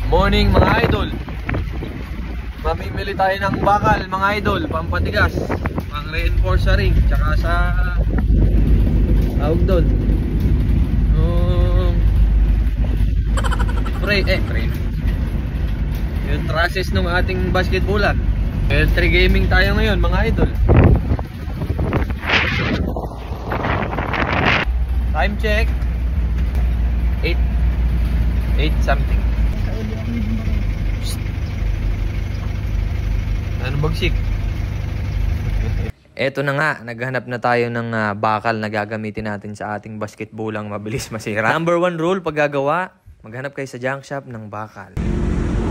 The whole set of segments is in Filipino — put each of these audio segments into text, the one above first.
Morning mga idol. Mamimili tayo ng bakal mga idol, pampatigas, pang reinforce sa ring, tsaka sa tawag doon frame yung trusses ng ating basketballan. L3 gaming tayo ngayon mga idol. Time check 8 something. Ano bagsik? Eto na nga, naghanap na tayo ng bakal na gagamitin natin sa ating basketballang mabilis masira. Number 1 rule pag gagawa, maghanap kayo sa junk shop ng bakal.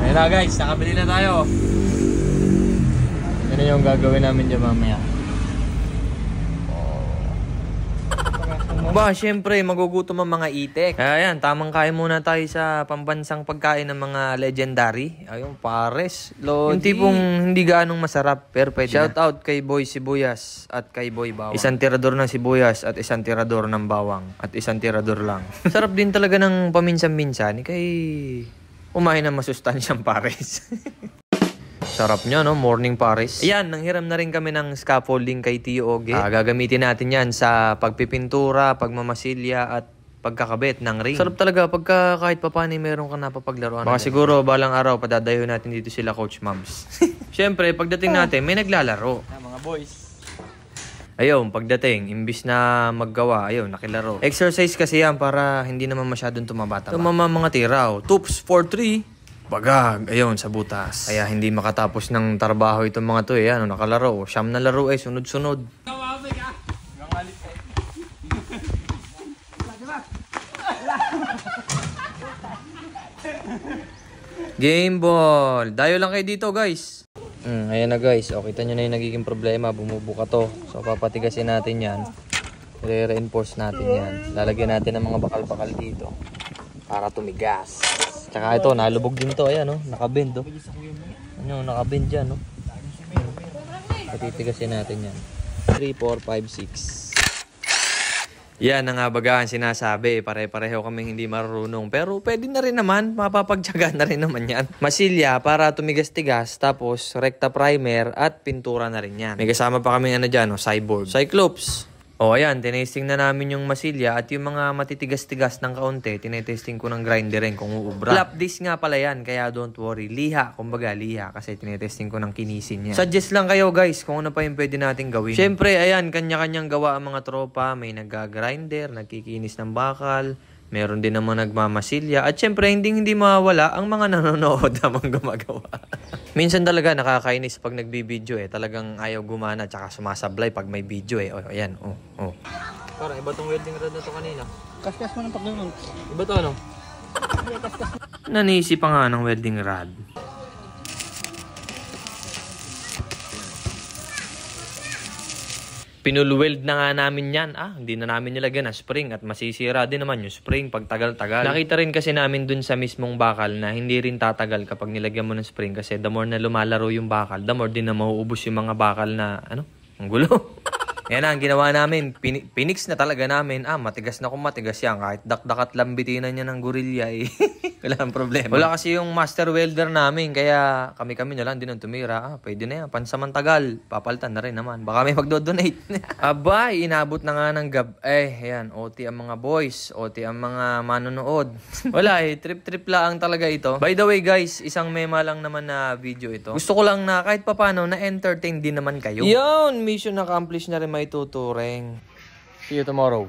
Ayun na guys, nakabili na tayo. Ano yung gagawin namin dyan mamaya? Ba, syempre magugutom ang mga itik. Ayan, tamang kain muna tayo sa pambansang pagkain ng mga legendary. Ayun, pares, lodi. Yung tipong hindi gaanong masarap, pero pwede. Shout out kay Boy Sibuyas at kay Boy Bawang. Isang tirador ng sibuyas at isang tirador ng bawang. At isang tirador lang. Sarap din talaga ng paminsan-minsan. Kay umain ng masustansyang pares. Sarap nyo, no? Morning pares. Ayan, nanghiram na rin kami ng scaffolding kay Tio Oge. Gagamitin natin yan sa pagpipintura, pagmamasilya, at pagkakabit ng ring. Sarap talaga pagka kahit papani meron ka napapaglaruan. Baka siguro balang araw padadayo natin dito sila Coach Mams. Siyempre, pagdating natin, may naglalaro. Mga boys. Ayun, pagdating, imbis na maggawa, ayun, nakilaro. Exercise kasi yan para hindi naman masyadong tumabata. Tumama mga tiraw. Toops 4-3. Bagag, ayun, sa butas. Kaya hindi makatapos ng trabaho itong mga to eh. Ano, nakalaro. Siyam na laro eh, sunod-sunod. Game ball. Dayo lang kayo dito guys. Ayan na guys. O, kita nyo na yung nagiging problema. Bumubuka to. So, papatigasin natin yan. I-reinforce natin yan. Lalagyan natin ng mga bakal-bakal dito para tumigas. Tsaka ito, nalubog din to. Ayan, no? Nakabend, oh. Ano, nakabend dyan, no? Patitigasin natin yan. 3, 4, 5, 6. Yan ang bagaan sinasabi. Pare-pareho kami hindi marunong. Pero pwede na rin naman. Mapapagtyaga na rin naman yan. Masilya para tumigas-tigas. Tapos rekta primer at pintura na rin yan. May kasama pa kami ano dyan, no? Cyborg. Cyclops. O ayan, tinasting na namin yung masilya at yung mga matitigas-tigas ng kaunti, tinetesting ko ng grinder rin kung uubra. Flap disc nga pala yan, kaya don't worry. Liha, kumbaga liha, kasi tinetesting ko ng kinisin niya. Suggest lang kayo guys kung ano pa yung pwede natin gawin. Siyempre, ayan, kanya-kanyang gawa ang mga tropa. May nag-grinder, nagkikinis ng bakal, meron din naman nagmamasilya. At syempre, hindi mawawala ang mga nanonood namang gumagawa. Minsan talaga nakakainis pag nagbibideo eh. Talagang ayaw gumana tsaka sumasablay pag may video eh. O, ayan, oh. Parang iba tong welding rod na to kanina. Kaskas mo ng pagdunong. Iba to ano? Nanisi pa nga ng welding rod. Pinulweld na nga namin yan. Hindi na namin nilagyan na spring at masisira din naman yung spring pag tagal-tagal. Nakita rin kasi namin dun sa mismong bakal na hindi rin tatagal kapag nilagyan mo ng spring kasi the more na lumalaro yung bakal, the more din na mauubos yung mga bakal na, ang gulo. Yan ang ginawa namin. Pinix na talaga namin. Matigas na kung matigas yan. Kahit dakdak at lambitinan niya ng gorilla eh. Wala ang problema. Wala kasi yung master welder namin. Kaya kami na lang din ang tumira. Pwede na yan. Pansamantagal. Papalitan na rin naman. Baka may magdo-donate. Aba, inabot na nga ng gab. Ayan. OT ang mga boys. OT ang mga manonood. Wala eh. Trip-trip lang talaga ito. By the way guys, isang mema lang naman na video ito. Gusto ko lang na kahit papano na-entertain din naman kayo. Yun! Mission accomplished na rin may tuturing. See you tomorrow.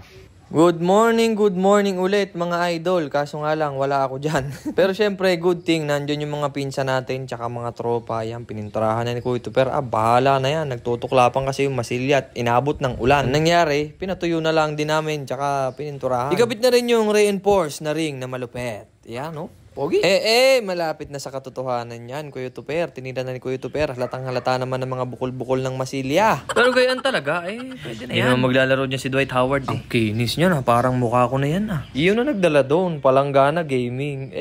Good morning ulit mga idol. Kaso nga lang, wala ako dyan. Pero syempre, good thing, nandyan yung mga pinsa natin, tsaka mga tropa. Yan, pininturahan na ni Kuya Tuper. Bahala na yan. Nagtutuklapan kasi yung masilya at inabot ng ulan. Ang nangyari, pinatuyo na lang din namin, tsaka pininturahan. Ikabit na rin yung reinforce na ring na malupet. Yan, no? Pogi. Malapit na sa katotohanan yan, Kuya Tuper. Tinira na ni Kuya Tuper. Halatang-halata naman ng mga bukol-bukol ng masilya. Pero gayaan talaga, pwede na yan. Maglalaro niya si Dwight Howard eh. Ang kinis niya na, parang mukha ko na yan Yun na nagdala doon, Palanggana Gaming.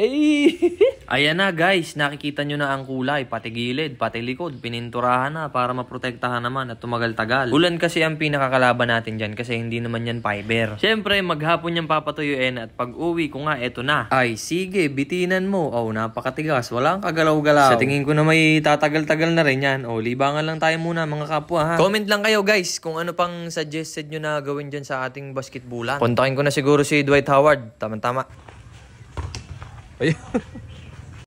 Ayan na guys, nakikita nyo na ang kulay, pati gilid, pati likod, pininturahan na para maprotektahan naman at tumagal-tagal. Ulan kasi ang pinakakalaban natin dyan kasi hindi naman yan fiber. Siyempre, maghapon yung papatuyuin at pag uwi ko nga, eto na. Ay, sige, bitinan mo. Oh, napakatigas, walang kagalaw-galaw. Sa tingin ko na may tatagal-tagal na rin yan. Oh, libangan lang tayo muna mga kapwa ha. Comment lang kayo guys kung ano pang suggested nyo na gawin dyan sa ating basketbulan. Puntakin ko na siguro si Dwight Howard. Tama-tama. Ayun.